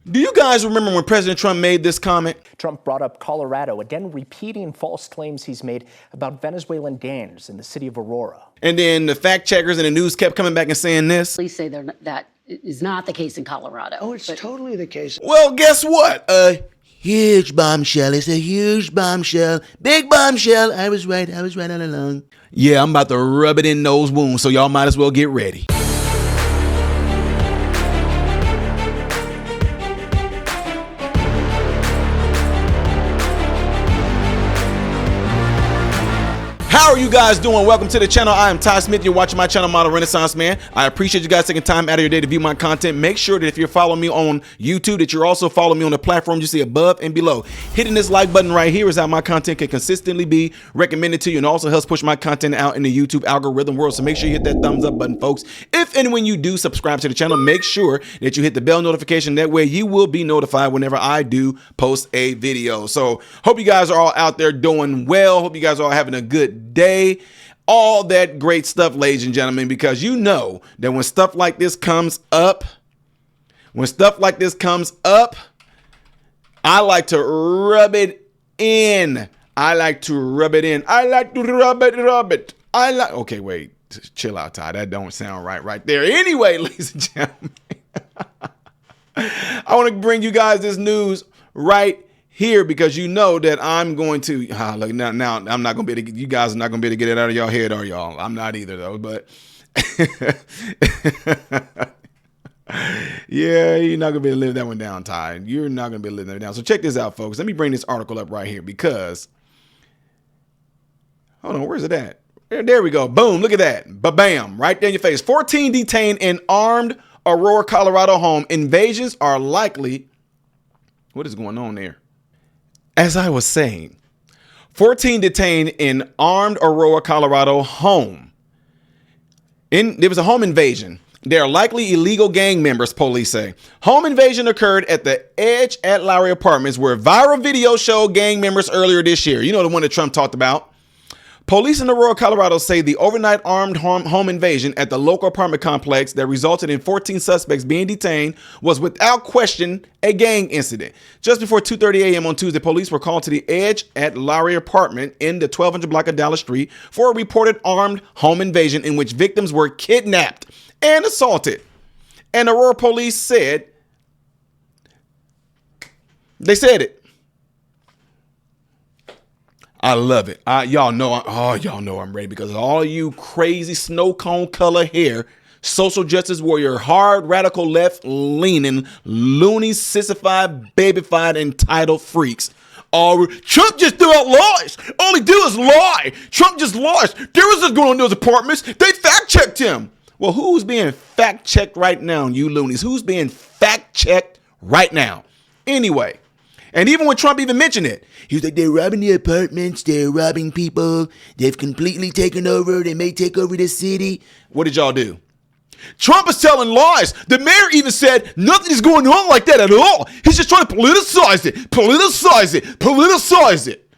Do you guys remember when President Trump made this comment? Trump brought up Colorado, again repeating false claims he's made about Venezuelan gangs in the city of Aurora. And then the fact checkers and the news kept coming back and saying this. Police say that is not the case in Colorado. Oh, it's totally the case. Well, guess what? Huge bombshell. It's a huge bombshell. Big bombshell. I was right all along. Yeah, I'm about to rub it in those wounds, so y'all might as well get ready. How are you guys doing? Welcome to the channel. I am Ty Smith. You're watching my channel, Model Renaissance Man. I appreciate you guys taking time out of your day to view my content. Make sure that if you're following me on YouTube, that you're also following me on the platforms you see above and below. Hitting this like button right here is how my content can consistently be recommended to you and also helps push my content out in the YouTube algorithm world. So make sure you hit that thumbs up button, folks. If and when you do subscribe to the channel, make sure that you hit the bell notification. That way you will be notified whenever I do post a video. So hope you guys are all out there doing well. Hope you guys are all having a good day. All that great stuff, ladies and gentlemen, because you know that when stuff like this comes up, I like to rub it in. Okay, wait, chill out, Ty. That don't sound right there. Anyway, ladies and gentlemen, I want to bring you guys this news right here because you know that I'm going to look now I'm not gonna be able to, you guys are not gonna be able to get it out of your head, are y'all? I'm not either though, but yeah, you're not gonna be able to live that one down, Ty. You're not gonna be able to live that one down. So check this out, folks. Let me bring this article up right here because hold on, where's it at? There we go. Boom, look at that. Ba-bam, right there in your face. 14 detained in armed Aurora, Colorado home. Invasions are likely. What is going on there? As I was saying, 14 detained in armed Aurora, Colorado home. There was a home invasion. They are likely illegal gang members, police say. Home invasion occurred at the Edge at Lowry Apartments, where viral video showed gang members earlier this year. You know, the one that Trump talked about. Police in Aurora, Colorado say the overnight armed home invasion at the local apartment complex that resulted in 14 suspects being detained was without question a gang incident. Just before 2:30 a.m. on Tuesday, police were called to the Edge at Lowry apartment in the 1200 block of Dallas Street for a reported armed home invasion in which victims were kidnapped and assaulted. And Aurora police said, they said it. I love it. Y'all know I'm ready because all of you crazy snow cone color hair, social justice warrior, hard radical left leaning, loony, sissified, babyfied, entitled freaks. Trump just threw out lies. All he do is lie. Trump just lies. There was this going on in those apartments. They fact checked him. Well, who's being fact checked right now, you loonies? Who's being fact checked right now? Anyway. And even when Trump even mentioned it, he was like, they're robbing the apartments, they're robbing people, they've completely taken over, they may take over the city. What did y'all do? Trump is telling lies. The mayor even said nothing is going on like that at all. He's just trying to politicize it.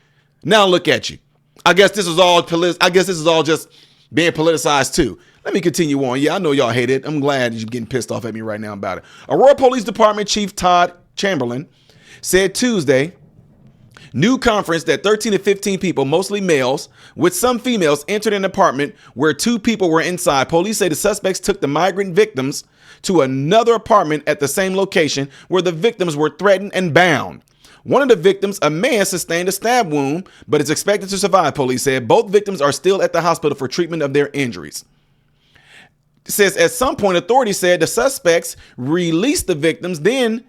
Now look at you. I guess this is all just being politicized too. Let me continue on. Yeah, I know y'all hate it. I'm glad you're getting pissed off at me right now about it. Aurora Police Department Chief Todd Chamberlain said Tuesday, new conference that 13 to 15 people, mostly males, with some females, entered an apartment where 2 people were inside. Police say the suspects took the migrant victims to another apartment at the same location where the victims were threatened and bound. One of the victims, a man, sustained a stab wound, but is expected to survive, police said. Both victims are still at the hospital for treatment of their injuries. It says at some point, authorities said the suspects released the victims, then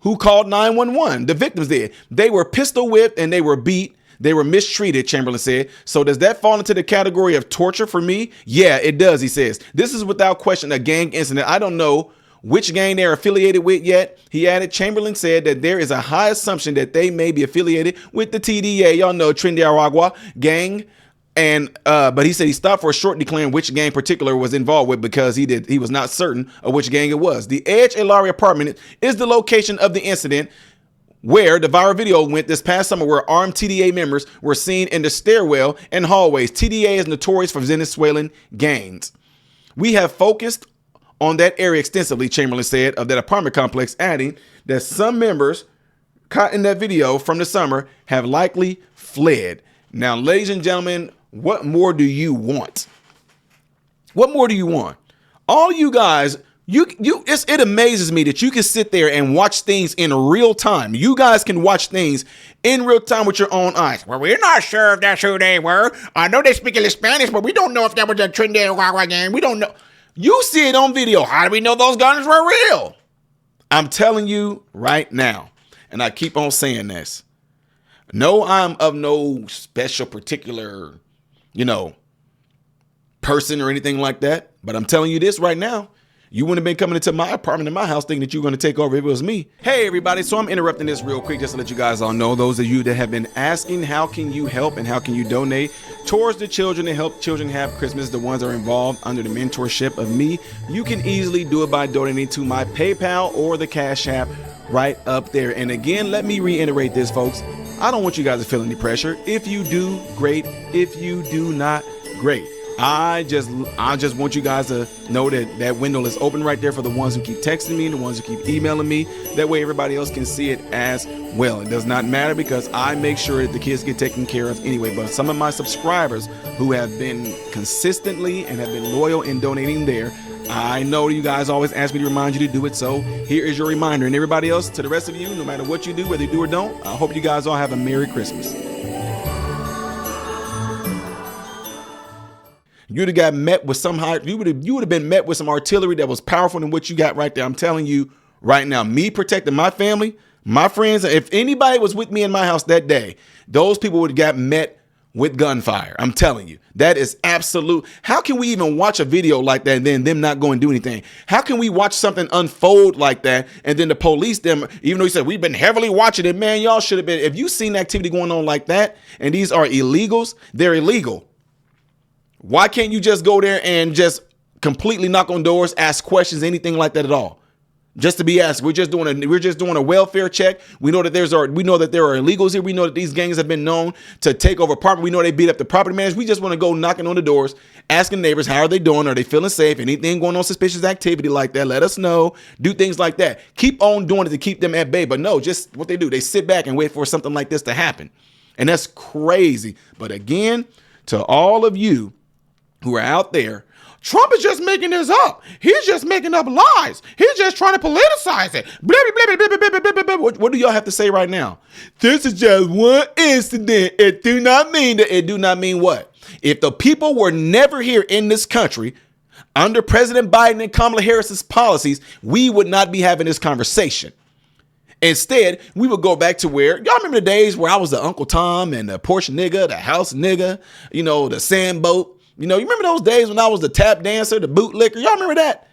who called 911? The victims did. They were pistol whipped and they were beat. They were mistreated, Chamberlain said. So does that fall into the category of torture for me? Yeah, it does, he says. This is without question a gang incident. I don't know which gang they're affiliated with yet. He added, Chamberlain said that there is a high assumption that they may be affiliated with the TDA. Y'all know Trinidad gang. And but he said he stopped for a short declaring which gang particular was involved with because he was not certain of which gang it was. The Edge at Lowry apartment is the location of the incident where the viral video went this past summer, where armed TDA members were seen in the stairwell and hallways. TDA is notorious for Venezuelan gangs. We have focused on that area extensively, Chamberlain said, of that apartment complex, adding that some members caught in that video from the summer have likely fled. Now, ladies and gentlemen, what more do you want? What more do you want? All you guys, it amazes me that you can sit there and watch things in real time. You guys can watch things in real time with your own eyes. Well, we're not sure if that's who they were. I know they speak Spanish, but we don't know if that was a Trinidad gang. We don't know. You see it on video. How do we know those guns were real? I'm telling you right now, and I keep on saying this. No, I'm of no special particular, person or anything like that. But I'm telling you this right now. You wouldn't have been coming into my apartment in my house thinking that you were going to take over if it was me. Hey, everybody. So I'm interrupting this real quick just to let you guys all know, those of you that have been asking, how can you help and how can you donate towards the children and help children have Christmas, the ones that are involved under the mentorship of me, you can easily do it by donating to my PayPal or the Cash App right up there. And again, let me reiterate this, folks. I don't want you guys to feel any pressure. If you do, great. If you do not, great. I just want you guys to know that window is open right there for the ones who keep texting me, the ones who keep emailing me. That way everybody else can see it as well. It does not matter because I make sure that the kids get taken care of anyway. But some of my subscribers who have been consistently and have been loyal in donating there, I know you guys always ask me to remind you to do it. So here is your reminder. And everybody else, to the rest of you, no matter what you do, whether you do or don't, I hope you guys all have a Merry Christmas. You'd have got met with you would have been met with some artillery that was powerful than what you got right there. I'm telling you right now, me protecting my family, my friends, if anybody was with me in my house that day, those people would have got met with gunfire. I'm telling you, that is absolute. How can we even watch a video like that and then them not go and do anything? How can we watch something unfold like that and then the police, them, even though he said we've been heavily watching it, man, y'all should have been. If you seen activity going on like that and these are illegals, they're illegal. Why can't you just go there and just completely knock on doors, ask questions, anything like that at all? Just to be asked. We're just doing a welfare check. We know that there are illegals here. We know that these gangs have been known to take over apartments. We know they beat up the property managers. We just want to go knocking on the doors, asking neighbors, how are they doing? Are they feeling safe? Anything going on, suspicious activity like that, let us know. Do things like that. Keep on doing it to keep them at bay. But no, just what they do, they sit back and wait for something like this to happen. And that's crazy. But again, to all of you who are out there, Trump is just making this up. He's just making up lies. He's just trying to politicize it. Blah, blah, blah, blah, blah, blah, blah, blah. What do y'all have to say right now? This is just one incident. It do not mean that. It do not mean what? If the people were never here in this country under President Biden and Kamala Harris's policies, we would not be having this conversation. Instead, we would go back to where, y'all remember the days where I was the Uncle Tom and the Porsche nigga, the house nigga, the sand boat. You remember those days when I was the tap dancer, the bootlicker? Y'all remember that?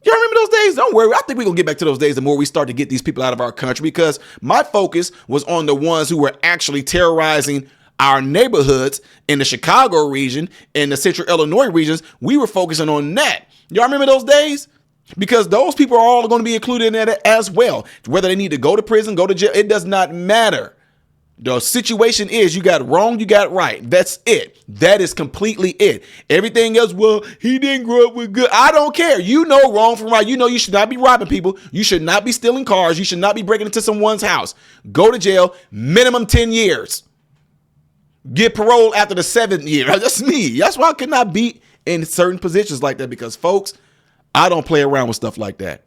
Y'all remember those days? Don't worry. I think we're going to get back to those days the more we start to get these people out of our country, because my focus was on the ones who were actually terrorizing our neighborhoods in the Chicago region and the Central Illinois regions. We were focusing on that. Y'all remember those days? Because those people are all going to be included in that as well. Whether they need to go to prison, go to jail, it does not matter. The situation is you got wrong, you got right. That's it. That is completely it. Everything else, well, he didn't grow up with good. I don't care. You know wrong from right. You know you should not be robbing people. You should not be stealing cars. You should not be breaking into someone's house. Go to jail, minimum 10 years. Get parole after the 7th year. That's me. That's why I could not be in certain positions like that, because, folks, I don't play around with stuff like that.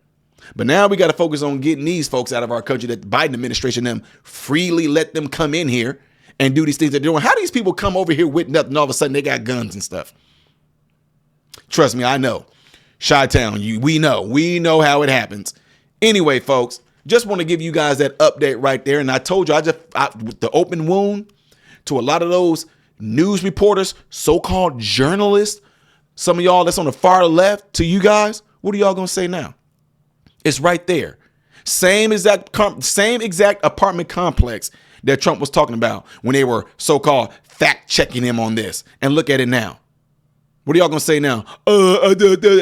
But now we got to focus on getting these folks out of our country, that the Biden administration, them freely let them come in here and do these things they're doing. How do these people come over here with nothing? All of a sudden they got guns and stuff. Trust me, I know. Chi-Town, we know how it happens. Anyway, folks, just want to give you guys that update right there. And I told you, the open wound to a lot of those news reporters, so-called journalists, some of y'all that's on the far left, to you guys, what are y'all going to say now? It's right there. Same exact apartment complex that Trump was talking about when they were so-called fact-checking him on this. And look at it now. What are y'all going to say now?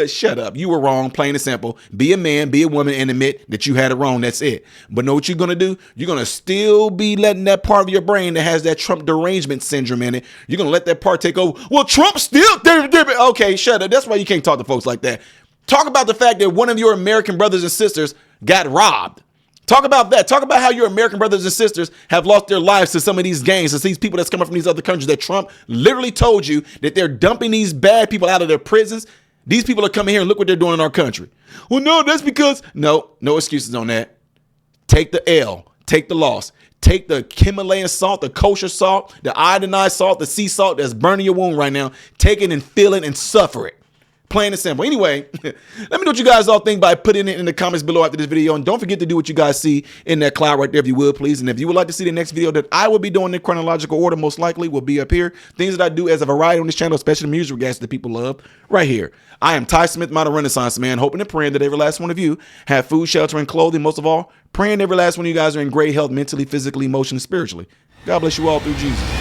Shut up. You were wrong, plain and simple. Be a man, be a woman, and admit that you had it wrong. That's it. But know what you're going to do? You're going to still be letting that part of your brain that has that Trump derangement syndrome in it. You're going to let that part take over. Well, Trump still... Okay, shut up. That's why you can't talk to folks like that. Talk about the fact that one of your American brothers and sisters got robbed. Talk about that. Talk about how your American brothers and sisters have lost their lives to some of these gangs, to these people that's coming from these other countries that Trump literally told you that they're dumping these bad people out of their prisons. These people are coming here and look what they're doing in our country. Well, no, that's because no excuses on that. Take the L, take the loss, take the Himalayan salt, the kosher salt, the iodinized salt, the sea salt that's burning your wound right now. Take it and feel it and suffer it. Plain and simple. Anyway, let me know what you guys all think by putting it in the comments below after this video. And don't forget to do what you guys see in that cloud right there if you would, please. And if you would like to see the next video that I will be doing in chronological order, most likely will be up here. Things that I do as a variety on this channel, especially music reacts that people love, right here. I am Ty Smith, modern Renaissance man, hoping and praying that every last one of you have food, shelter, and clothing. Most of all, praying every last one of you guys are in great health mentally, physically, emotionally, spiritually. God bless you all through Jesus.